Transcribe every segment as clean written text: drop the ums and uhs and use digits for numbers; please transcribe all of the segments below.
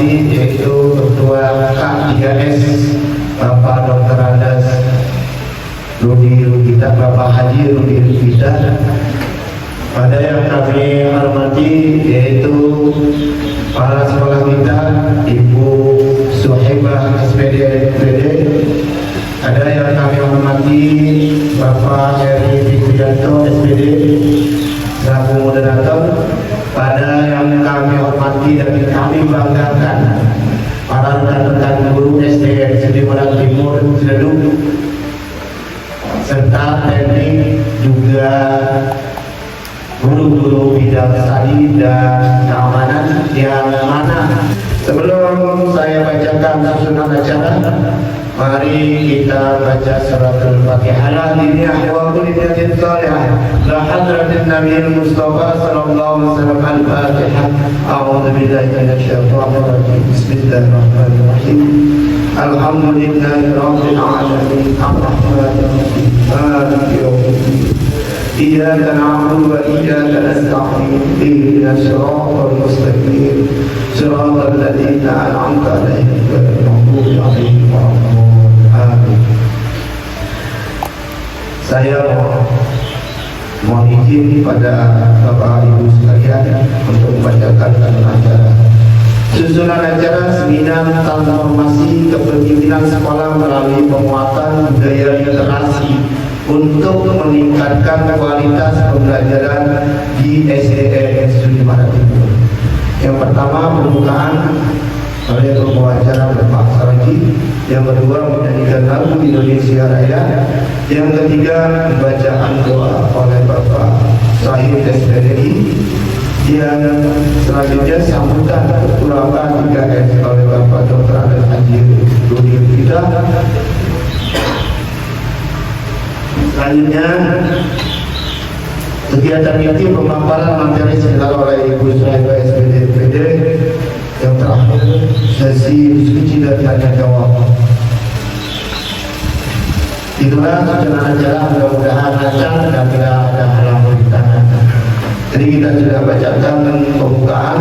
yaitu Ketua K3S Bapak Dr. Andas Rudi Rugita, Bapak Haji Rudi Rugita. Pada yang kami hormati yaitu para sekolah kita, Ibu Suhaibah SPD. Ada yang kami hormati Bapak Heri Fikrianto SPD selaku moderator. Pada yang kami hormati dan kami banggakan para rekan-rekan guru SD Sudirman Timur Ciledug, serta teknik juga guru-guru bidang studi dan keamanan yang mana sebelum saya bacakan susunan acara, mari kita baca suratul Fatihah. La ilaha wa qulillatin salihah la hadratin nabiyil mustafa sallallahu alaihi wasallam. Al-Fatihah. A'udzu billahi minasyaitonir rajim. Bismillahirrahmanirrahim. Alhamdulillahi rabbil alamin. Arrahmanir rahim. Maliki yaumiddin. Iyyaka na'budu wa iyyaka nasta'in. Ihdinas siratal mustaqim. Siratal ladzina an'amta 'alaihim ghairil maghdubi 'alaihim waladdallin. Saya mohon izin pada Bapak Ibu sekalian untuk membacakan acara. Susunan acara seminar transformasi kepemimpinan sekolah melalui penguatan budaya literasi untuk meningkatkan kualitas pembelajaran di SDN Sudirman Timur. Yang pertama, pembukaan oleh pembawa acara Bapak Saragi. Yang kedua, menyanyikan lagu Indonesia Raya. Yang ketiga, bacaan doa oleh Bapak Sahib SPDI. Yang selanjutnya sambutan Ketua K3S oleh Bapak Dr. Andas Haji Rudi Rugita. Selanjutnya kegiatan inti pemaparan materi seminar oleh Ibu Suhaibah SPD. Yang terakhir sesi diskusi dan tanya jawab. Itulah susunan acara, mudah-mudahan lancar dan tidak ada halangan rintangan. Jadi kita sudah bacakan pembukaan.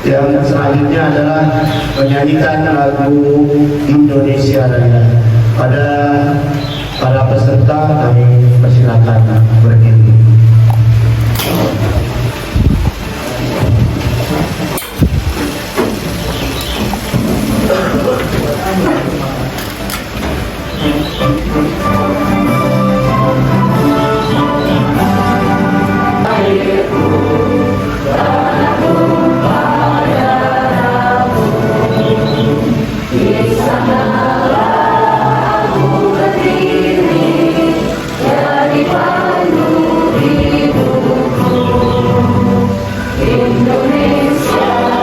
Yang selanjutnya adalah menyanyikan lagu Indonesia Raya. Pada para peserta kami persilakan berdiri. Untuk Indonesia Raya.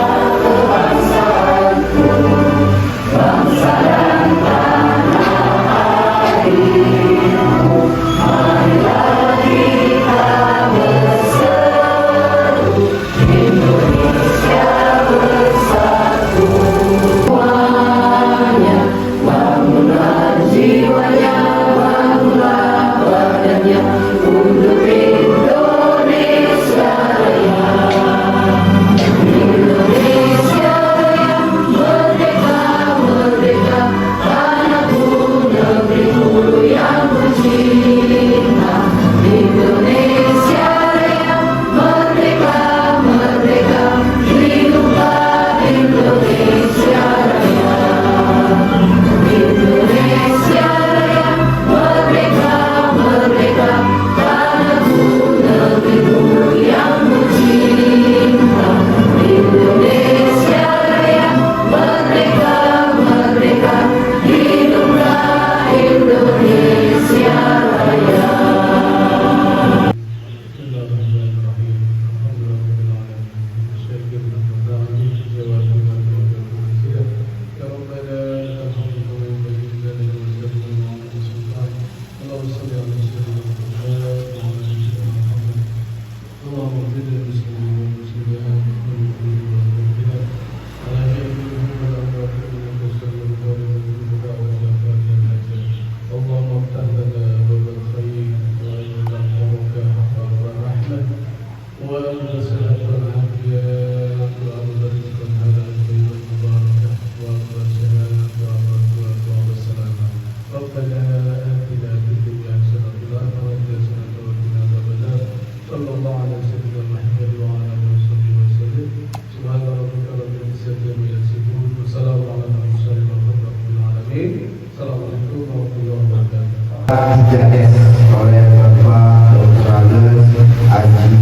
JS oleh Bapak Dr. Ales Haji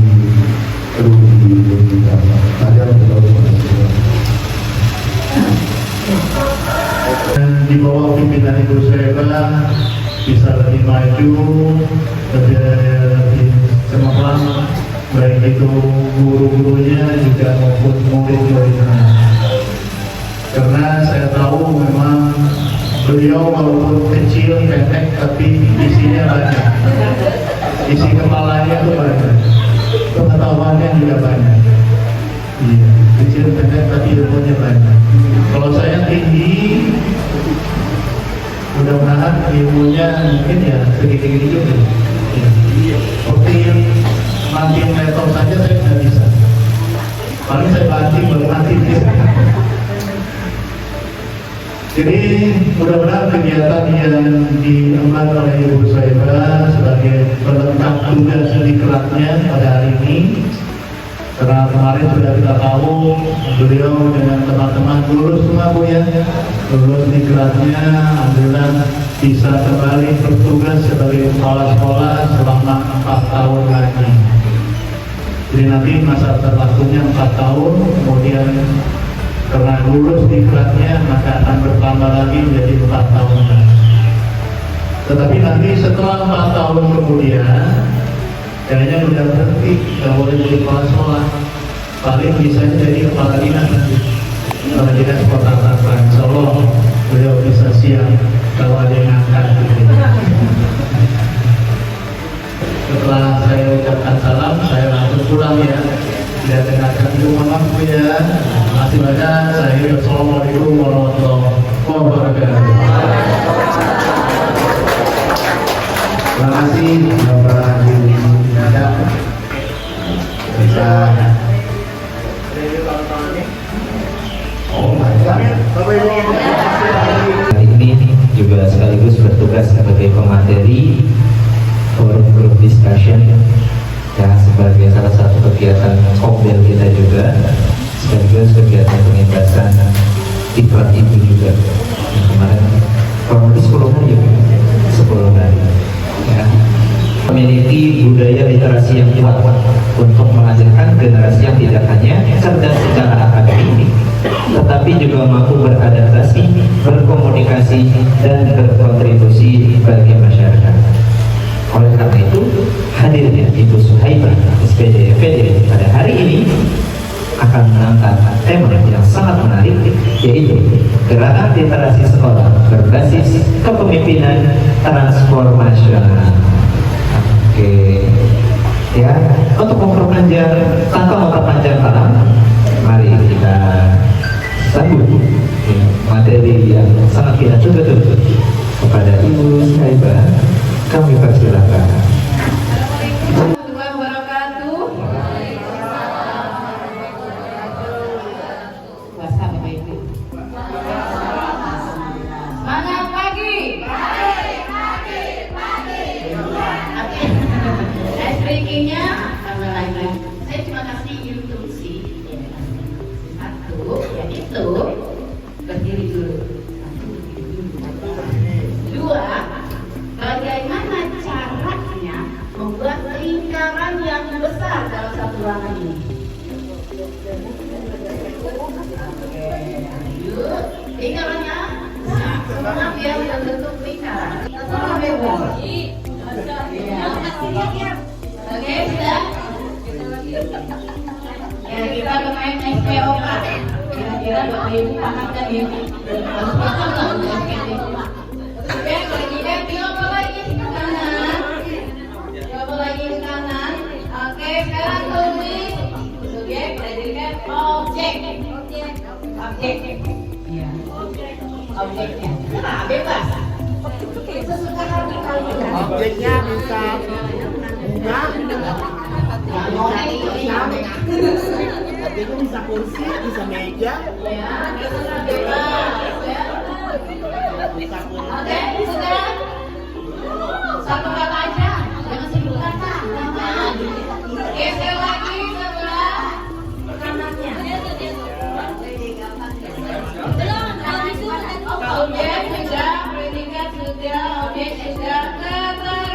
Rudi Lutita. Ada di bawah pimpinan Ibu Sela bisa lebih maju, lebih cemerlang, baik itu guru-gurunya juga maupun murid-muridnya. Karena saya tahu memang beliau walaupun kecil, pendek, tapi isinya banyak. Isi kepalanya itu banyak, pengetahuannya juga banyak. Iya, kecil, pendek, tapi ilmunya banyak. Kalau saya tinggi, mudah-mudahan ilmunya mungkin ya segini-gini juga. Ya. Seperti banting laptop saja saya tidak bisa. Paling saya banting baru nanti bisa. Jadi mudah-mudahan kegiatan yang diemban oleh Ibu Soeba sebagai pelengkap tugas diklatnya pada hari ini, karena kemarin sudah kita tahu beliau dengan teman-teman lulus semua Bu ya, lulus diklatnya, alhamdulillah bisa kembali bertugas sebagai kepala sekolah selama 4 tahun lagi. Jadi nanti masa terlakunya 4 tahun, kemudian karena lulus diklatnya maka akan bertambah lagi menjadi 4 tahun lagi. Tetapi nanti setelah 4 tahun kemudian kayaknya udah berhenti, nggak boleh jadi kepala sekolah, paling bisa jadi kepala dinas nanti, kepala dinas kota Tangerang. Insya Allah beliau bisa siap kalau ada yang angkat gitu. Setelah saya ucapkan salam, saya langsung pulang ya. Tidak dengarkan itu, maaf Bu ya. Masih banyak. Saya Assalamualaikum warahmatullahi wabarakatuh. Terima kasih Bapak Yudi Nada. Bisa. Oh my God. Hari ini juga sekaligus bertugas sebagai pemateri forum group discussion ya, sebagai salah satu kegiatan kopdel kita juga, sekaligus kegiatan pengintasan iklan itu juga yang kemarin kurang lebih 10 hari ya, memiliki budaya literasi yang kuat untuk menghasilkan generasi yang tidak hanya cerdas secara akademik tetapi juga mampu beradaptasi, berkomunikasi dan berkontribusi bagi masyarakat. Oleh karena itu, hadirnya Ibu Suhaibah SPD FPD pada hari ini akan mengangkat tema yang sangat menarik, yaitu gerakan literasi sekolah berbasis kepemimpinan transformasional. Oke, ya, untuk memperpanjang tanpa memperpanjang kalam, mari kita sambut materi yang sangat kita tunggu-tunggu kepada Ibu Suhaibah. Kami persilakan. Semangat pagi. Breakingnya tambah lagi. Saya cuma kasih instruksi satu, yaitu berdiri dulu. Dua, bagaimana caranya membuat lingkaran yang besar dalam satu ruangan ini? Yuk, lingkarannya semua biar berbentuk lingkaran. Semua bebas. Oke, sudah? Ya, kita bermain SPOK. Kira-kira Bapak Ibu pahamkan ini. Oke, kalau gitu coba lagi ke kanan. Coba lagi ke kanan. Oke, sekarang tulis subjek, jadikan objek. Objek. Iya. Objeknya. Nah, bebas. Sesuka hati kalian. Objeknya bisa bunga, objeknya bisa kursi, bisa meja, Ya, terserah bebas. Ya. bisa kursi. Oke, sudah. Satu kata aja, jangan 1000 kata. Geser lagi sebelah kanannya. Objek sudah, predikat sudah, objek sudah, kata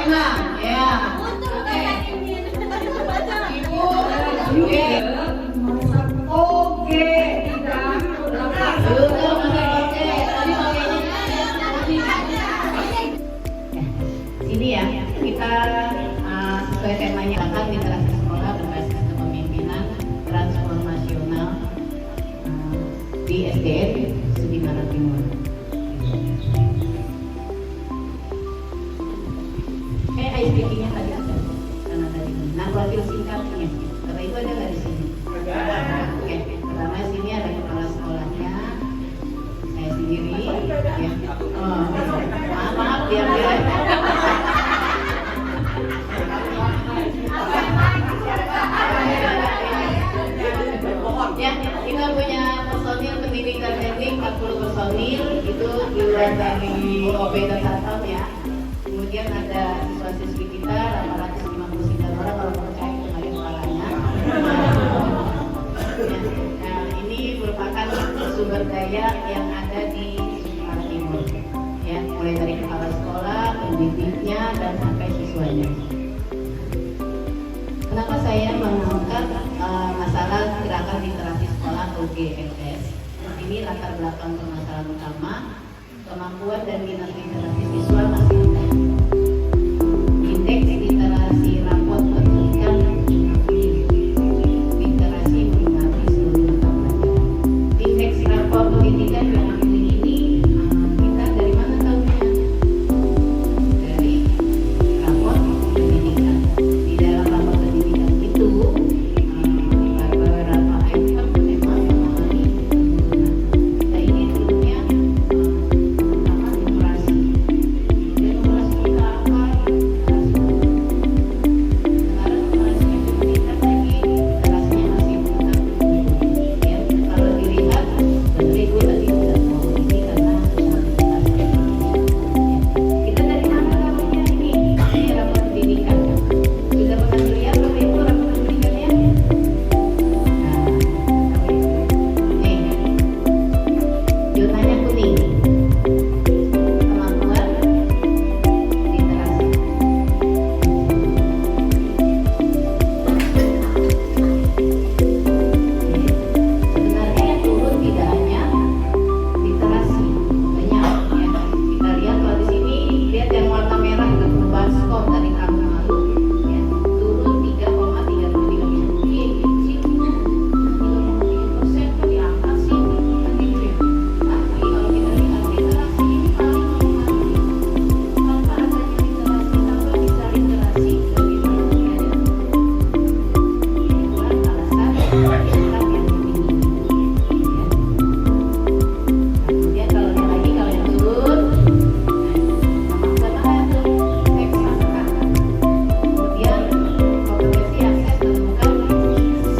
Emang, ya. Oke. Ibu, oke. Oke, tidak. Betul, masak oke. Tadi pakainya. Sini ya, kita sesuai temanya akan literasi sekolah berbasis kepemimpinan transformasional di SDN Studi Barat Timur. Ice breaking-nya tadi ada, karena tadi. Nah, profil singkatnya, Bapak Ibu ada nggak di sini? Oke, pertama sini ada kepala sekolahnya, saya sendiri, ya. Oh, maaf, biar. Ya, kita punya personil pendidikan teknik 40 personil, itu di luar dari OB dan Satpam ya. Kemudian ada siswa-siswi kita 859 orang, kalau percaya kemarin kepalanya. Nah, ini merupakan sumber daya yang ada di Jawa Timur. Ya, mulai dari kepala sekolah, pendidiknya, dan sampai siswanya. Kenapa saya mengangkat masalah gerakan literasi sekolah atau GLS? Ini latar belakang permasalahan utama, kemampuan dan minat literasi siswa masih rendah. Indeks literasi raport pendidikan literasi mengikuti seluruh mata pelajaran. Indeks raport pendidikan yang ini kita dari mana tahunya? Dari raport pendidikan. Di dalam raport pendidikan itu beberapa item memang mengalami penurunan. Kita ini turunnya pertama numerasi. Dan numerasi kita apa? Sekarang numerasinya meningkat lagi, literasinya masih tetap menurun. Ya, kalau dilihat dari gue tadi udah ngomong ini karena kita dari mana tahunya ini? Ini raport pendidikan. Sudah pernah lihat Bapak Ibu raport pendidikannya? Nih, zonanya kuning. Kemampuan literasi. Sebenarnya yang turun tidak hanya literasi, banyak ya. Kita lihat kalau di sini, lihat yang warna merah itu perubahan skor dari tahun lalu, ya, turun 3,33%. Sih, 3,3% kok diangkat sih, kan gitu ya. Tapi kalau kita lihat literasi ini paling mempengaruhi. Tanpa adanya literasi, tanpa bisa literasi, bagaimana menjadi? Itulah alasan tingkat yang tinggi. Kemudian kalau yang lagi, kalau yang turun, kemampuan apa tuh? Teks sangka. Kemudian kompetensi akses menemukan teks.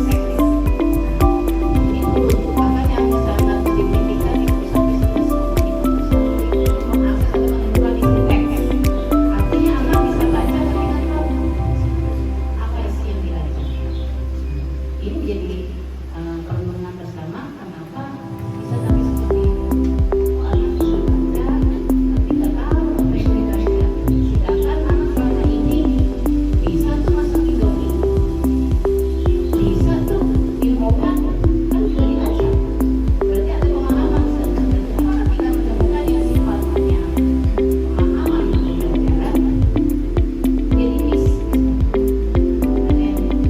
Ini turun, bahkan yang sangat signifikan itu sampai 11,5% itu mengakses atau menemukan isi teks. Artinya anak bisa baca tapi nggak tahu apa isi yang dibaca. Ini jadi perenungan bersama kenapa bisa sampai seperti itu. Anak bisa baca tapi nggak tahu apa yang dibaca. Sedangkan anak selama ini bisa tuh masuk Indomie, bisa tuh ilmuwan kan sudah dibaca. Berarti ada pemahaman sebenarnya. Kenapa kita menemukan yang sifatnya pemahaman pembelajaran jadi miss. Ada yang kita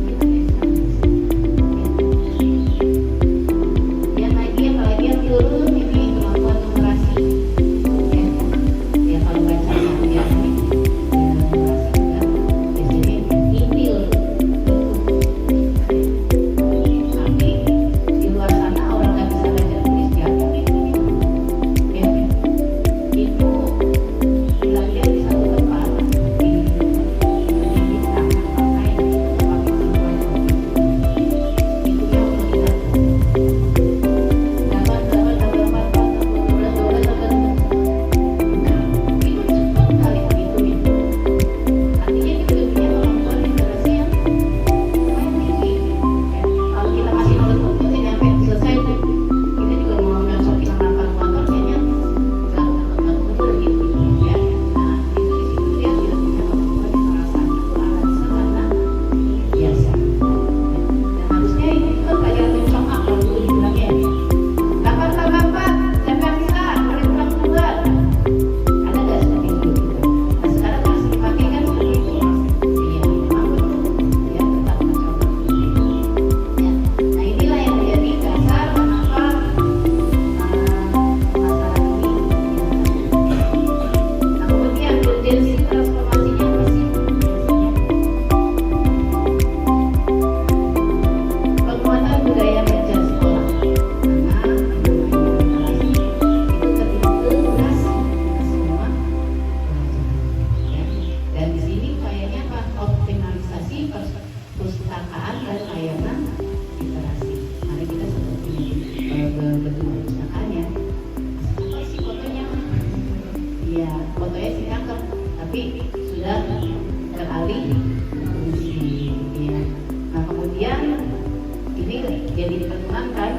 jadi diperkenankan.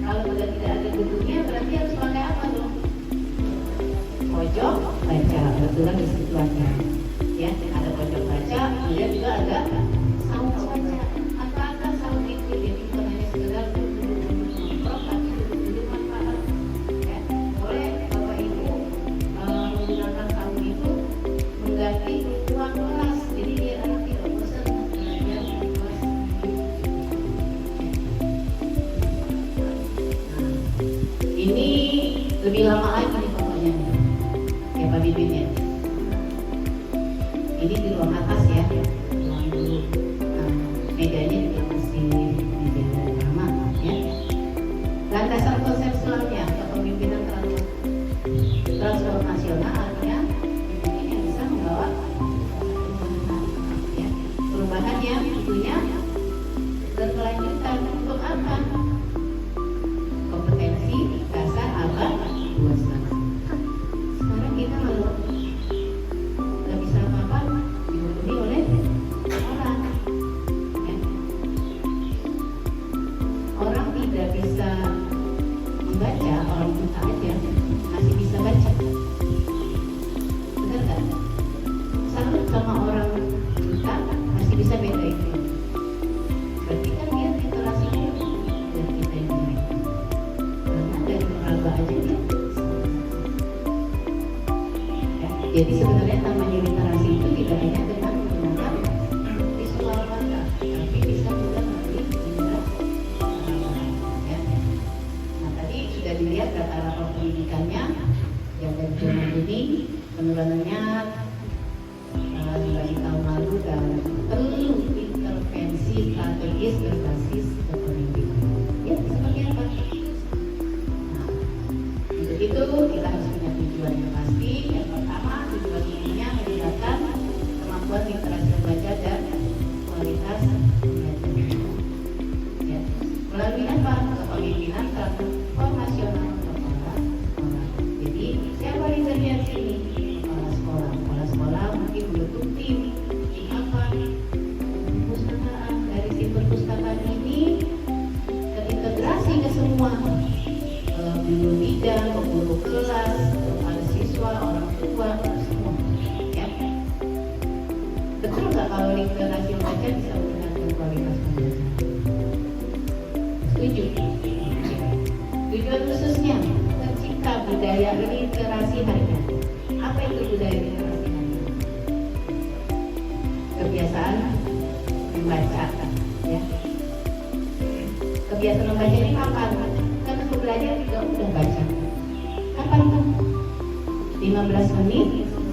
Kalau sudah tidak ada gedungnya berarti harus pakai apa dong? Pojok baca, kebetulan di situ ada. Ya, ada pojok baca, kemudian juga ada saung baca. Apa saung itu? Jadi bukan hanya sekedar duduk-duduk tapi duduk-duduk manfaat. Ya, boleh Bapak Ibu menggunakan saung itu mengganti ruang kelas. Jadi biar anak tidak bosan belajar di kelas. Ini lebih lama lagi nih pokoknya, ya Pak Bibin ya. Ini di ruang atas ya, ruang dulu. Mejanya juga masih meja lama ya. Landasan konseptualnya kepemimpinan transformasional artinya pemimpin yang bisa membawa ya, perubahan yang tentunya berkelanjutan. Untuk apa? Kompetensi dasar abad 21. Sekarang kita malu nggak bisa apa-apa dihubungi oleh orang ya. Orang tidak bisa membaca, orang buta aja masih bisa baca, benar nggak? Salut sama orang buta masih bisa bedain, berarti kan dia literasinya dan kita yang baik. Karena dari meraba aja dia ya, jadi sebenarnya namanya literasi itu tidak hanya dengan menggunakan visual mata, tapi bisa juga melalui indera ya. Nah tadi sudah dilihat rata-rata pendidikannya yang dari zaman ini penurunannya dibanding tahun lalu dan perlu intervensi strategis berbasis kepemimpinan. Ya seperti apa? Untuk itu kita harus punya tujuan yang pasti. Yang pertama, tujuan umumnya meningkatkan kemampuan literasi membaca dan kualitas belajar. Ya. Melalui apa? Kepemimpinan transformasional kepala sekolah. Jadi siapa leadernya di sini? Kepala sekolah. Kepala sekolah mungkin membentuk tim apa? Perpustakaan. Dari tim perpustakaan ini terintegrasi ke semua guru bidang, guru kelas, kepala siswa, orang tua, semua. Ya. Betul nggak kalau literasi membaca bisa meningkatkan kualitas pembelajaran? Setuju? Tujuan khususnya tercipta budaya literasi harian. Apa itu budaya literasi harian? Kebiasaan membaca, ya. Kebiasaan membaca ini kapan? Karena belajar juga udah baca. Kapan tuh? 15 menit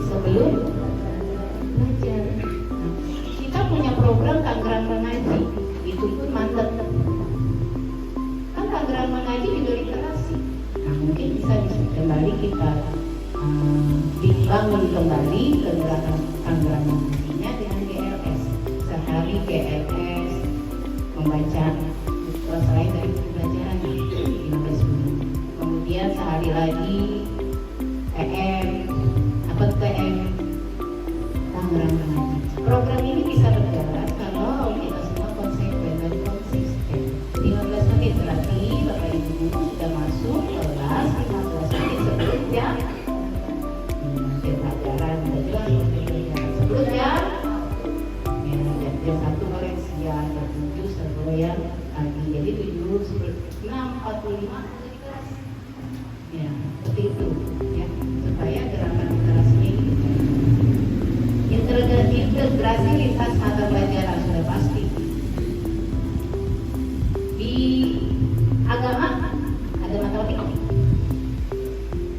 sebelum belajar. Nah, kita punya program Tangerang Mengaji, itu pun mantep. Kan Tangerang Mengaji juga literasi. Nah mungkin bisa kembali kita dibangun kembali gerakan Tangerang Mengajinya dengan GLS. Sehari GLS membaca selain dari pembelajaran 15 menit. Kemudian sehari lagi TM, apa TM? Tangerang Mengaji. Program ini bisa berjalan kalau kita semua konsekuen dan konsisten. 15 menit berarti Bapak Ibu guru sudah masuk kelas 15 menit sebelum jam pelajaran sebelum jam jam 1 mulai siang, jam 7 sebelum yang pagi. Jadi 6.45 di kelas. Ya, seperti itu ya, supaya gerakan literasi ini integrasi lintas mata pelajaran sudah pasti. Di agama ada matematika.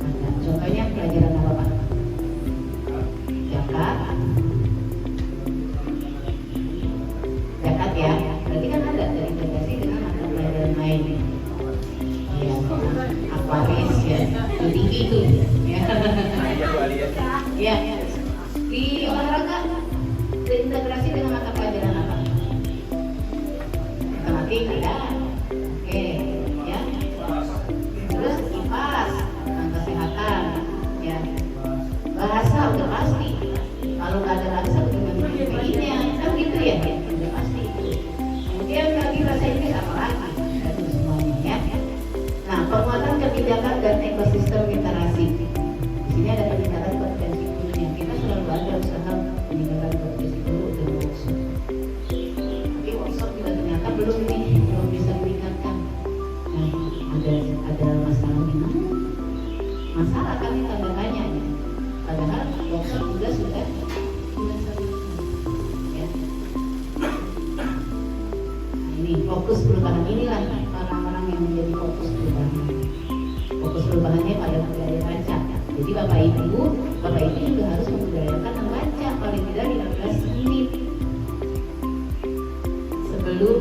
Ada. Contohnya pelajaran apa Pak? Zakat ya. Berarti kan ada terintegrasi dengan mata pelajaran lain. Ya, Aquaris ya, itu tinggi itu. Ya. Ya. Di olahraga terintegrasi dengan mata pelajaran apa? Matematika ya. Oke, ya. Terus IPAS tentang kesehatan, ya. Bahasa udah pasti. Kalau nggak ada bahasa bagaimana PI-nya? Kan gitu ya, udah pasti. Kemudian lagi bahasa Inggris apa? fokus perubahan inilah orang-orang yang menjadi fokus perubahan. Fokus perubahannya pada budaya baca. Jadi Bapak Ibu juga harus membudayakan membaca paling tidak 15 menit sebelum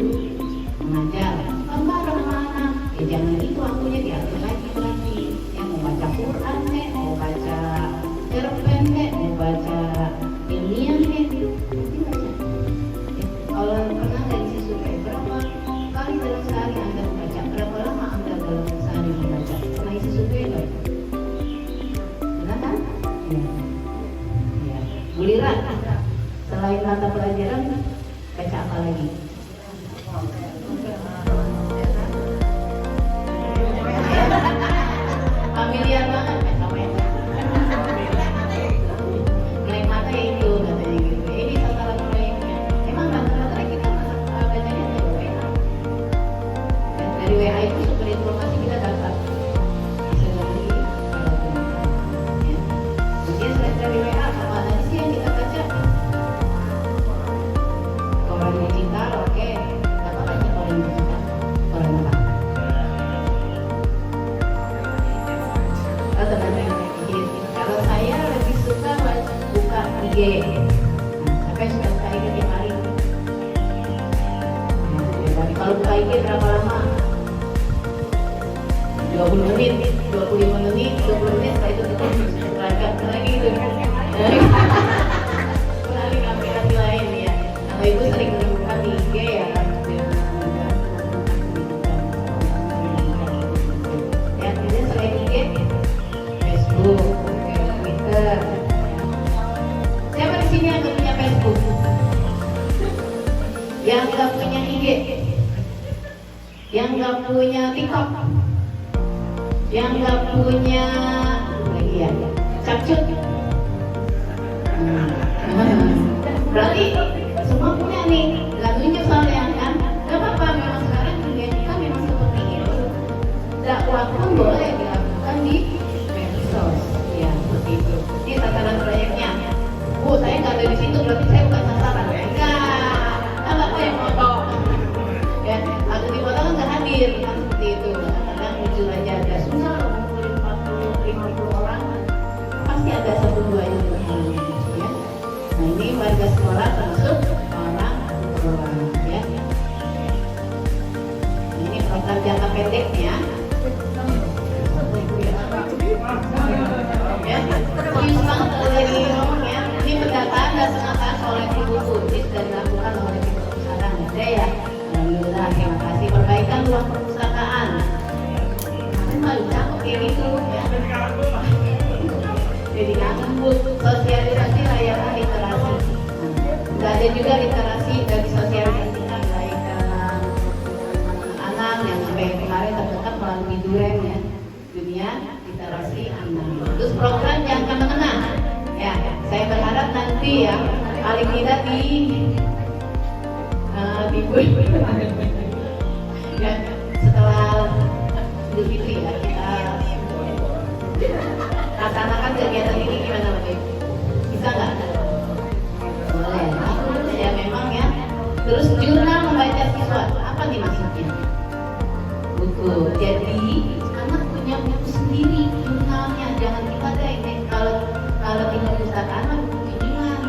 mengajar. Bareng mana? Jangan itu waktunya diatur lagi. Yang mau baca Quran mau baca cerpen mau baca ilmiah nanti baca. Kalau pernah nggak isi survei berapa kali dalam sehari Anda membaca? Berapa lama Anda dalam sehari membaca? Pernah isi survei nggak? Pernah kan? Ya. Bulira, selain mata pelajaran baca apa lagi? Familiar banget sama yang mulai mata itu katanya gitu. Ini sasaran proyeknya. Emang rata-rata kita bacanya dari WA. Dan dari WA itu sumber informasi kita dapat. Bisa dari ya. Mungkin selain dari WA apa lagi sih yang kita baca? Koran digital, oke. Apa baca koran digital? Koran apa? Kalau saya lebih suka buka IG, sampai suka IG tiap hari. Tapi kalau buka IG berapa lama? 20 menit, 25 menit, 20 menit, setelah itu kita berangkat lagi gitu. Kembali ke aplikasi lain ya. Kalau Ibu sering menemukan di IG ya. Ya, kemudian selain IG, Facebook, Twitter. Siapa di sini yang nggak punya Facebook? Yang nggak punya IG? Yang nggak punya TikTok? Yang nggak punya lagi ya? Capcut? Berarti semua punya nih. Nggak tunjuk soalnya kan? Gak apa-apa, memang sekarang dunia kita memang seperti itu. Dakwah pun boleh dilakukan di medsos, ya seperti itu. Ini sasaran proyeknya. Bu, saya nggak ada di situ, berarti saya bukan sasaran. Enggak, kan Bapak yang foto. Ya, atau di foto kan nggak hadir, kan seperti itu. Kadang muncul aja ada susah ngumpulin 40-50 orang, pasti ada 1-2 yang berhalangan. Ya. Nah ini warga sekolah termasuk orang tua, ya. Ini program jangka pendeknya. Ya, serius banget lagi ngomongnya. Ini pendataan dan penataan koleksi buku ini sudah dilakukan oleh perpustakaan ada ya. Alhamdulillah, terima kasih. Perbaikan ruang perpustakaan. Kalian malu cakep kayak gitu ya. Jadi kangen bu, sosialisasi layanan literasi. Sudah ada juga literasi dari sosialisasikan baik anak yang sampai kemarin terdekat melalui Durem ya. Dunia literasi anak. Terus program jangka menengah, ya. Saya berharap nanti ya paling tidak di ya, setelah Idul Fitri ya kita laksanakan kegiatan ini gimana Pak? Bisa nggak? Boleh. Ya memang ya. Terus jurnal membaca siswa, apa nih maksudnya? Buku. Jadi anak punya buku sendiri, jurnalnya. Jangan kita deh kalau di perpustakaan buku bimbingan.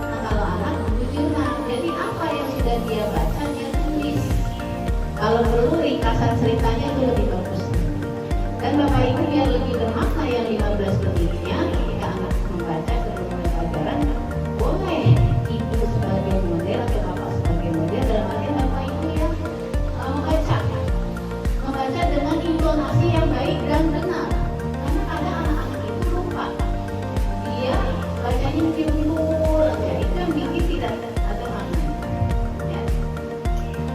Nah kalau anak buku jurnal. Jadi apa yang sudah dia baca dia tulis. Kalau perlu ringkasan ceritanya itu lebih bagus. Dan Bapak Ibu biar lebih bermakna yang 15 menitnya ketika anak membaca sebelum pelajaran, boleh Ibu sebagai model atau Bapak sebagai model dalam artian Bapak Ibu ya membaca dengan intonasi yang baik dan benar. Karena ada anak-anak itu lupa, dia bacanya mungkin mundur aja, itu yang bikin tidak ada makna. Ya.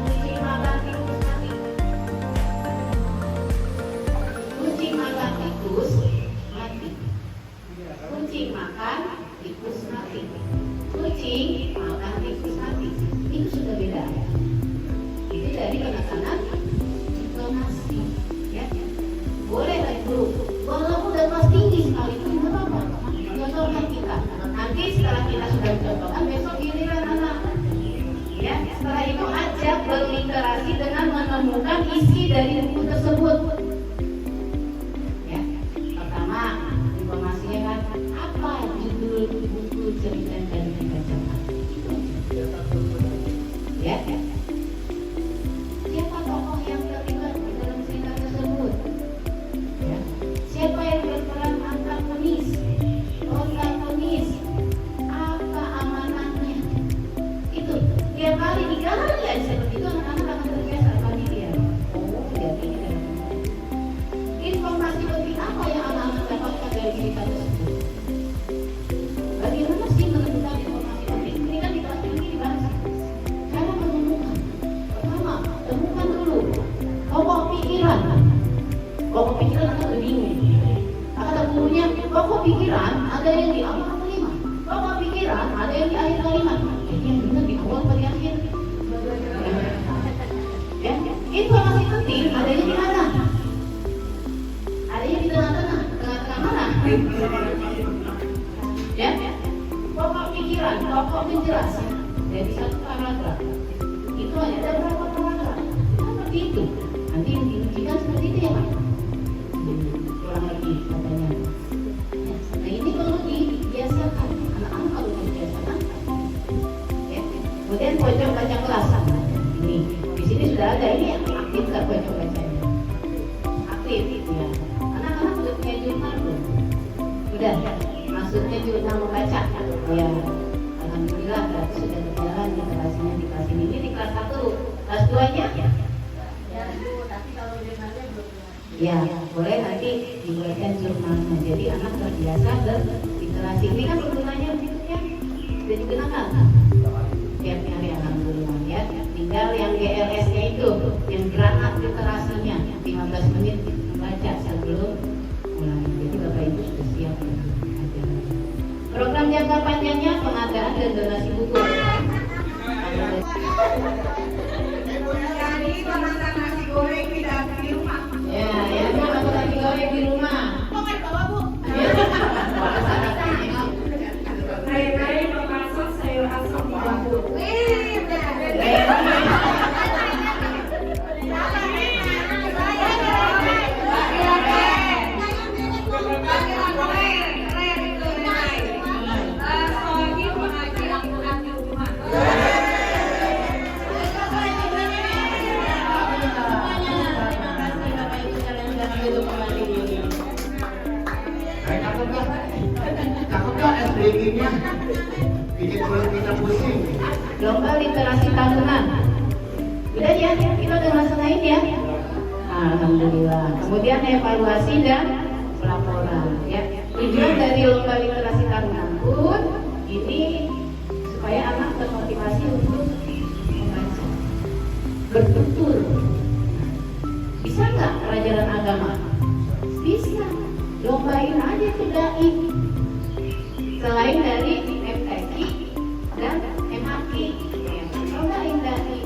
Kucing makan tikus mati. Kucing makan tikus mati. Kucing makan tikus mati. Kucing makan tikus mati. Itu sudah beda. Itu dari penekanan intonasi, ya. Boleh lah Ibu, walaupun udah kelas tinggi sekalipun nggak apa-apa. Contohkan kita. Nanti setelah kita sudah contohkan, besok giliran anak. Ya, setelah itu ajak berliterasi dengan kepikiran akan bingung. Kata gurunya, pokok pikiran ada yang di awal kalimat, pokok pikiran ada yang di akhir kalimat. Jadi yang benar di awal atau di akhir? Ya, informasi penting adanya di mana? Adanya di tengah-tengah mana? Ya, pokok pikiran, pokok penjelasan dari satu paragraf itu ada berapa paragraf? Seperti itu. Nanti diujikan seperti itu ya Pak. Kurang lebih katanya. Ya, nah ini perlu dibiasakan, anak-anak perlu dibiasakan. Ya. Kemudian pojok baca kelas. Ini di sini sudah ada ini yang aktif nggak pojok bacanya? Aktif, ya. Anak-anak sudah punya jurnal belum? Sudah. Maksudnya jurnal membaca. Ya, alhamdulillah berarti sudah berjalan di kelasnya di kelas ini di kelas 1, kelas 2-nya. Ya, boleh nanti dibuatkan jurnalnya. Jadi anak terbiasa berliterasi. Ini kan penggunanya berikutnya sudah digunakan tiap hari alhamdulillah ya. Tinggal yang GLS-nya itu, yang granat literasinya 15 menit membaca sebelum mulai. Jadi Bapak Ibu sudah siap. Program jangka panjangnya pengadaan dan donasi buku. Jadi makan nasi goreng tidak di rumah. Ya, ya, makan nasi goreng di rumah. Kok nggak bawa Bu? Lain-lain memasak sayur asam di dapur. Takutnya bikin kulit kita pusing. Lomba literasi tahunan. Udah ya, kita udah laksanain ya. Alhamdulillah. Kemudian evaluasi dan pelaporan ya. Tujuan dari lomba literasi tahunan pun ini supaya anak termotivasi untuk membaca, bertutur. Bisa nggak pelajaran agama? Bisa. Lombain aja ke dai. Selain dari MTQ dan MAQ, lombain dai.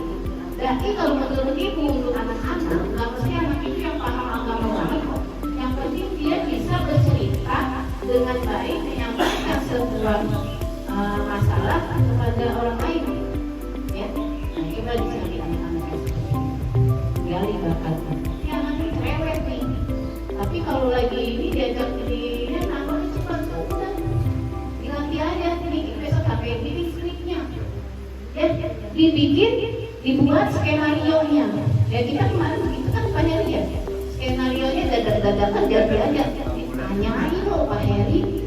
Dai kalau menurut ibu untuk anak-anak, nggak mesti anak itu yang paham agama banget kok. Yang penting dia bisa bercerita dengan baik, menyampaikan sebuah masalah kepada orang lain. Ya, nah, coba dicari anak-anak itu, gali bakatnya. Ya nanti cerewet nih. Tapi kalau lagi ini diajak di namanya cepat udah dilatih aja, bikin besok sampai bikin skripnya. Ya, dibikin, dibuat skenario-nya. Ya kita kemarin begitu kan Pak Heri ya. Skenario-nya dadakan jadi aja. Ditanyain loh Pak Heri,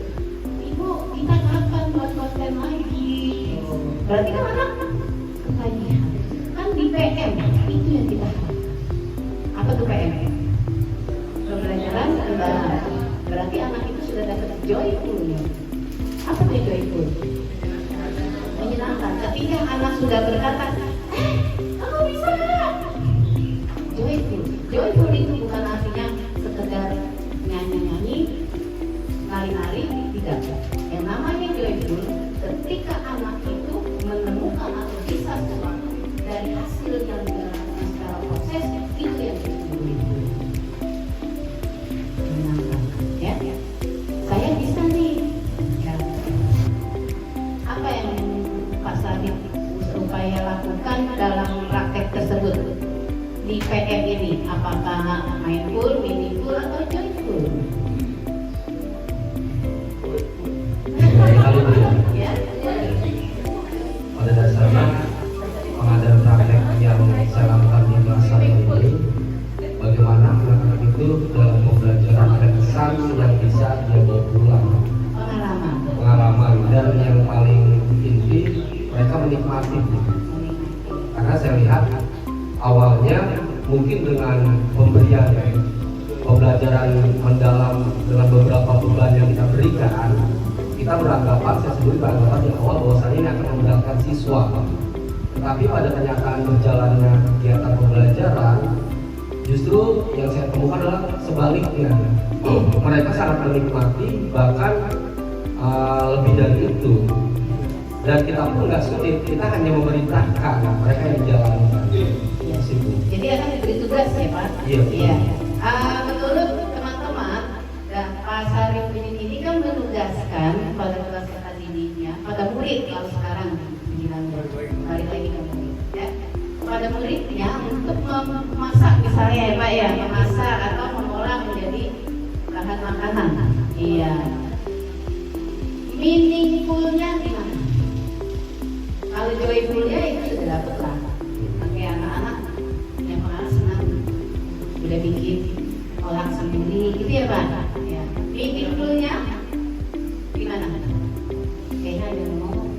Ibu kita kapan buat konten lagi? Berarti kan anak kekajian. Kan di PM itu yang kita harapkan. Apa tuh PM? Pembelajaran kembali. Berarti anak itu sudah dapat joyful-nya. Apa tuh joyful? Menyenangkan. Ketika anak sudah berkata, kamu bisa nggak? Joyful. Joyful itu bukan artinya sekedar nyanyi-nyanyi, nari-nari, tidak. Yang namanya joyful, ketika anak itu menemukan atau bisa sesuatu dari hasil yang dilakukan secara proses, itu yang disebut joyful. Menyenangkan, ya. Saya bisa nih. Ya. Apa yang Pak Sadip upaya lakukan dalam praktek tersebut di PM ini? Apakah mindful, meaningful, atau joyful? Ya. Pada dasarnya pengadaan praktek yang saya lakukan di masa ini, bagaimana anak-anak itu dalam pembelajaran ada kesan yang bisa dia bawa pulang, pengalaman, dan yang paling inti mereka menikmati. Karena saya lihat awalnya mungkin dengan pemberian pembelajaran mendalam dengan beberapa beban yang kita berikan, kita beranggapan, saya sendiri beranggapan di awal bahwasanya ini akan memberatkan siswa. Tetapi pada kenyataan berjalannya kegiatan pembelajaran, justru Justru yang saya temukan adalah sebaliknya. Mereka sangat menikmati, bahkan lebih dari itu. Dan kita pun nggak sulit, kita hanya memerintahkan, mereka yang menjalankan. Iya. Jadi akan diberi tugas ya Pak? Iya. Menurut teman-teman, dan Pak Sarifudin ini kan menugaskan pada peserta didiknya, pada murid kalau sekarang bilangnya, balik lagi ke murid, ya, pada muridnya untuk memasak misalnya ya Pak ya, memasak atau mengolah menjadi bahan makanan. Iya. Meaningfulnya gimana? Kalau joyfulnya itu sudah dapat lah. Pakai anak-anak yang senang udah bikin orang sendiri gitu ya Pak. Ya. Meaningfulnya gimana? Kayaknya ada yang ngomong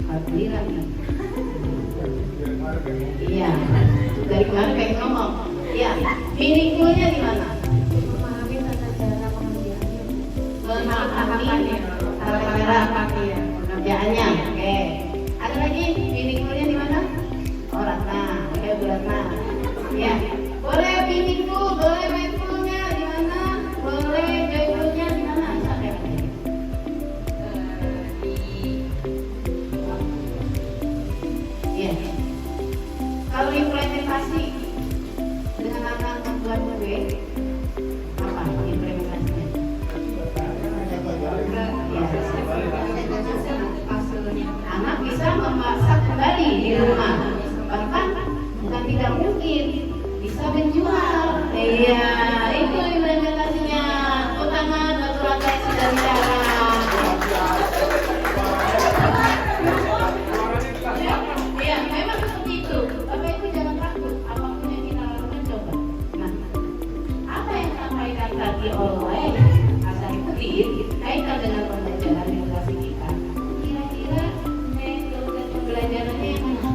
alhamdulillah. Iya. Dari kemarin pengen ngomong. Iya. Meaningfulnya gimana? Memahami tata cara pengerjaannya. Memahami tata cara pengerjaannya. Oke. Ada lagi meaningfulnya di mana? Orang oke bulan ya. Boleh meaningful, boleh mindfulnya di mana? Boleh joyfulnya di mana? Sampai ya. Kalau implementasi dengan anak membuat kue, apa implementasinya? Anak bisa memasak kembali di rumah, bahkan bukan tidak mungkin bisa menjual. Iya, itu implementasinya. Utama batu rantai sudah bicara. Ya, memang seperti itu. Bapak Ibu jangan takut, apapun yang kita lakukan coba. Nah, apa yang disampaikan tadi oleh Pak Sarifudin kaitan dengan pembelajaran generasi kita? Kira-kira metode pembelajarannya yang mana?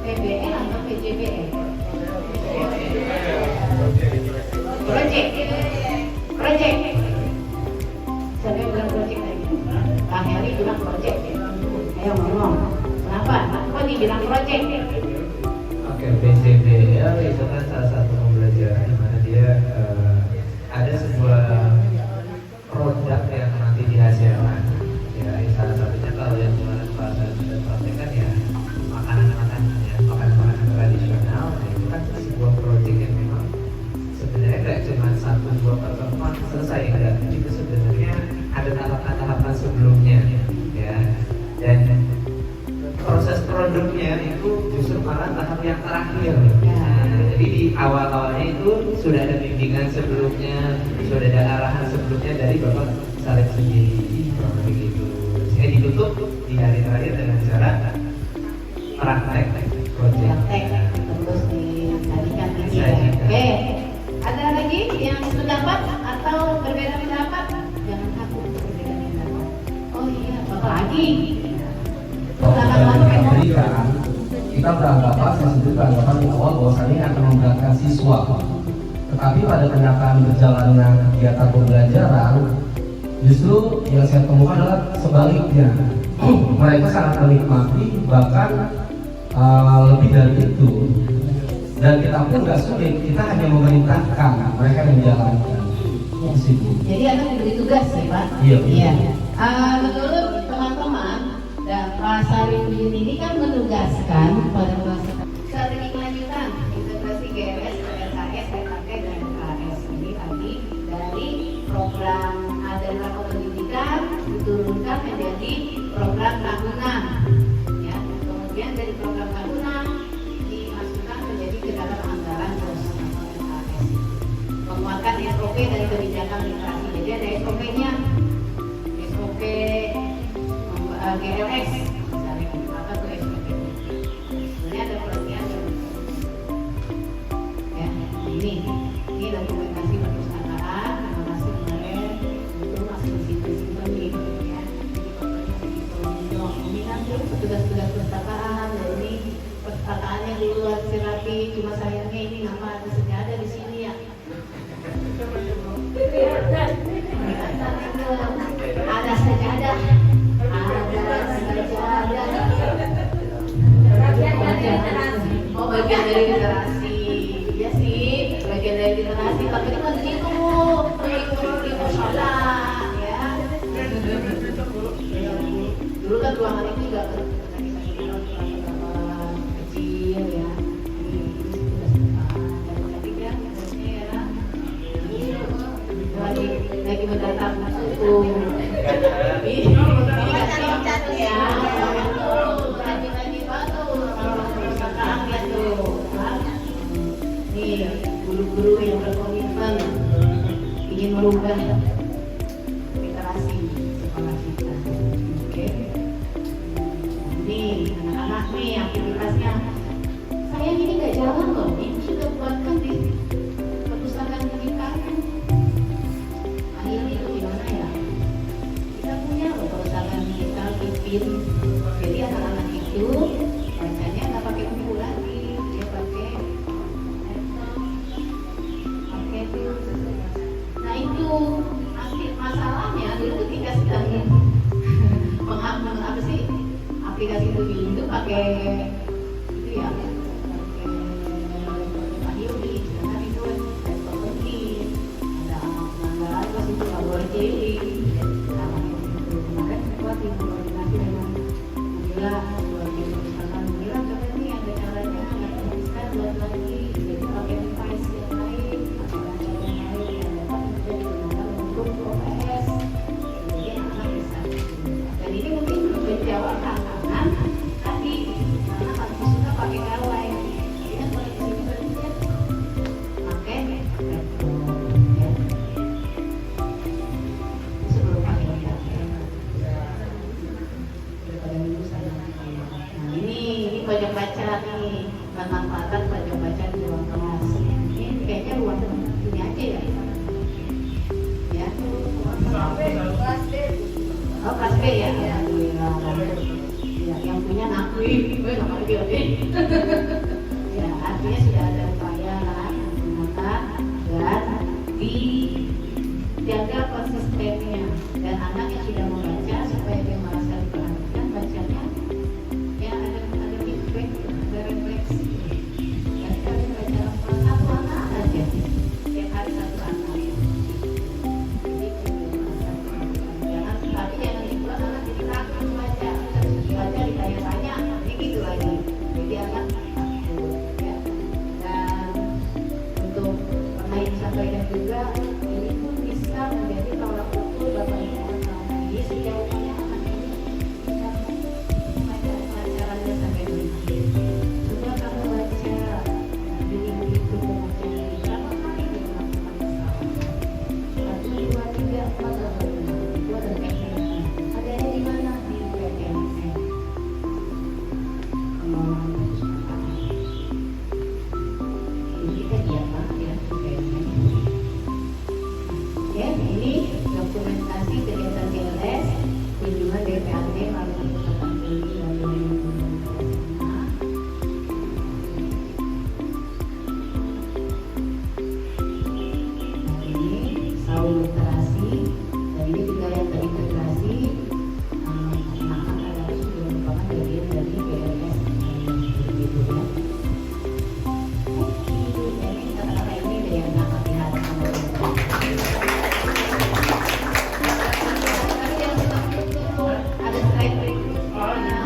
PBL atau PJBL? Project. Siapa yang bilang project tadi? Kang Heri bilang project. Ayo ngomong. Kenapa? Kok dibilang project? Oke, PJBL itu kan salah satu pembelajaran di mana dia ada sebuah produk yang nanti dihasilkan. Ya, salah satunya kalau yang kemarin Pak sudah sampaikan ya makanan-makanan tradisional. Nah, itu kan sebuah proyek yang memang sebenarnya nggak cuma 1-2 pertemuan selesai, enggak. Itu sebenarnya ada tahapan-tahapan sebelumnya, ya. Dan proses produknya itu justru malah tahap yang terakhir. Nah, jadi di awal-awalnya itu sudah ada bimbingan sebelumnya, sudah ada arahan sebelumnya dari Bapak Sarif sendiri, begitu. Saya ditutup di hari terakhir dengan cara praktek project. Terus disajikan gitu ya. Oke. Ada lagi yang sependapat atau berbeda pendapat? Jangan takut berbeda pendapat. Oh iya, apa lagi? Berikan, kita beranggapan, saya sendiri beranggapan di awal bahwasannya akan memberatkan siswa. Tetapi pada kenyataan berjalannya kegiatan pembelajaran, justru yang saya temukan adalah sebaliknya. Mereka sangat menikmati, bahkan lebih dari itu. Dan kita pun nggak sulit, kita hanya memerintahkan, mereka yang menjalankan. Jadi akan diberi tugas ya Pak? Iya. Menurut teman-teman, dan Pak Sarifudin ini kan menugaskan pada peserta strategi kelanjutan integrasi GLS, PRKS, PKK, dan KS ini tadi dari program Adana Pendidikan diturunkan menjadi program tahunan, ya. Kemudian dari program tahunan dimasukkan menjadi ke dalam anggaran dosen atau PKS. Menguatkan SOP dan kebijakan literasi. Jadi ada SOP-nya, SOP GLS misalnya, apa tuh SOP? Sebenarnya ada pelatihan ya, ini dokumentasi perpustakaan, terima kasih kemarin itu masih disimpan nih ya. Jadi pokoknya ini kan tuh tugas-tugas perpustakaan, dan ini perpustakaannya di luar Sirapi, cuma sayangnya ini nama ada sejadah di sini ya. Ada sejadah. dipakai kan gitu, di musola, ya. Dulu kan ruangan itu juga kecil ya. Lagi mendatang suku. Lagi batu, perpustakaan gitu. Nih, guru-guru yang berkomitmen ingin merubah literasi sekolah kita. Oke. Nih, anak-anak nih aktivitasnya. Sayang ini nggak jalan loh. Ini sudah buatkan di perpustakaan pendidikan. Akhirnya itu gimana ya? Kita punya loh perpustakaan digital, Pipin. Jadi anak-anak itu bacanya nggak pakai buku lagi, dia pakai laptop, pakai tools. Nah itu masalahnya dulu ketika sedang apa sih aplikasi itu pakai itu ya. Pojok baca nih, pemanfaatan pojok baca di ruang kelas. Ini kayaknya ruang ini aja ya. Ya. Oh kelas B ya. Alhamdulillah. Ya, yang punya ngakui, gue nggak mau dibilang. Ya, artinya sudah ada upaya kan, menggunakan dan dijaga konsistennya dan anak yang sudah membaca supaya dia merasa diperhatikan bacanya. Ya ada feedback, ada refleksi. Jadi kalian baca satu anak aja, setiap hari satu anak. Jangan dibuat anak jadi takut baca ditanya-tanya, ini gitu lagi. Jadi anak takut, ya. Dan untuk pernah disampaikan juga, ini pun bisa menjadi tolak ukur Bapak Ibu anak. Jadi sejauh mana anak ini bisa membaca pelajarannya sampai berhenti. Coba kamu baca diri itu bacaan berapa kali dia melakukan kesalahan? 1, 2, 3, 4, 5. Itu ada tekniknya. Adanya di mana? Di PTMC. Ini kegiatan banget ya PTMC. Ya, ini dokumentasi kegiatan GLS kunjungan DPRD lalu perpustakaan tinggi lalu ini saung literasi dan ini juga yang terintegrasi anak-anak harus juga merupakan bagian dari GLS begitu ya. Jadi kata-kata ini ada yang nggak hati-hati sama ada slide berikutnya.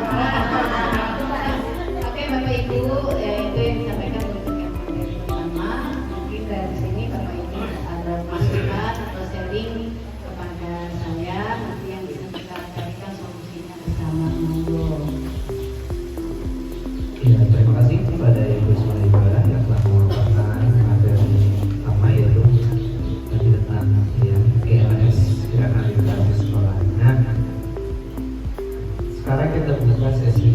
Oke Bapak Ibu, itu yang disampaikan untuk yang materi pertama. Mungkin dari sini Bapak Ibu ada masukan atau sharing kepada saya, nanti yang bisa kita carikan solusinya bersama. Monggo. Ya, terima kasih kepada Ibu Sulaiman yang telah memaparkan materi pertama yaitu tentang ya, GLS gerakan literasi sekolah. Nah, sekarang kita buka sesi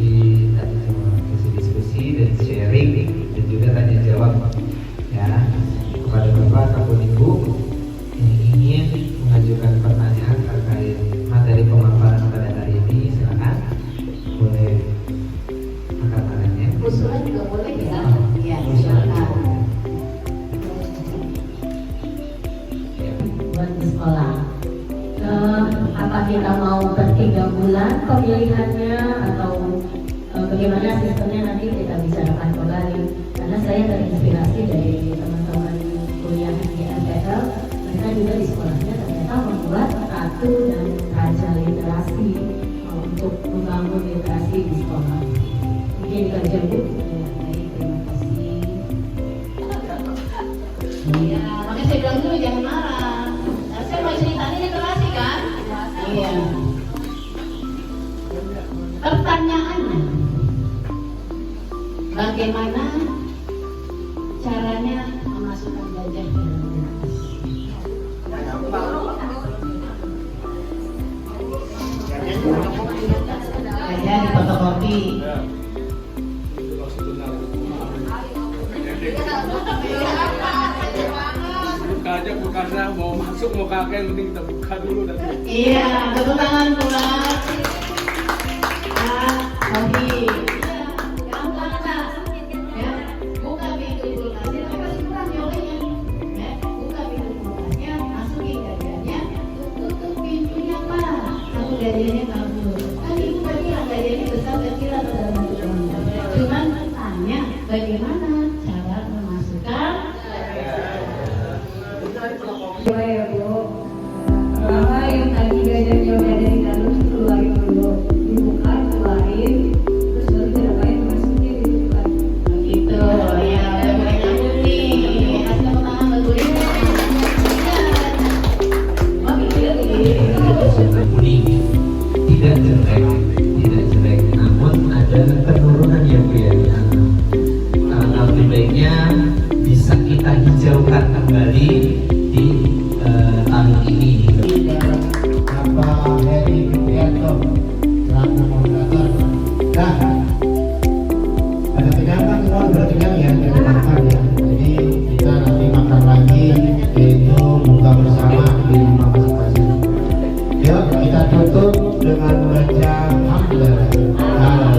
diskusi dan sharing dan juga tanya jawab ya kepada Bapak ataupun Ibu yang ingin mengajukan pertanyaan terkait materi pemaparan pada hari ini. Silakan boleh angkat tangannya. Usulan juga boleh ya? Iya, silakan. Buat di sekolah. Apa kita mau per 3 bulan pemilihannya atau bagaimana sistemnya nanti kita bicarakan kembali. Karena saya terinspirasi dari teman-teman kuliah di Iya, makanya saya bilang dulu jangan marah. Nah, saya mau ceritanya literasi kan? Iya. Pertanyaannya, bagaimana caranya memasukkan gajah ke dalam gelas? Gajah di fotokopi. Buka aja kulkasnya, mau masuk mau kakek mending kita buka dulu dan Iya, tepuk tangan pula. Hobi. Gampang tak? Ya, buka pintu kulkasnya, tapi kasih kurang olehnya. Ya, buka pintu kulkasnya, masukin gajahnya, tutup pintunya Pak. Aku gajahnya kabur. Kan ibu tadi bilang gajahnya besar kecil atau dalam bentuk apa? Cuman tanya bagaimana cara memasukkan. Coba ya Bu, pertama yang tadi gajahnya udah ada di dalam keluarin dulu, dibuka, keluarin, terus baru diapain masukin gitu kan. Gitu, ya udah mulai nyambung nih. Kasih tepuk tangan buat Bu Rina. Oh mikir Sudah kuning, tidak jelek, namun ada penurunan ya Bu ya. Lebih baiknya bisa kita hijaukan kembali di tahun ini. Bapak Heri Prianto selaku moderator. Nah, ada kegiatan semua berkegiatan ya dari makan ya. Jadi kita nanti makan lagi yaitu buka bersama di rumah masing-masing. Yuk kita tutup dengan baca hamdalah.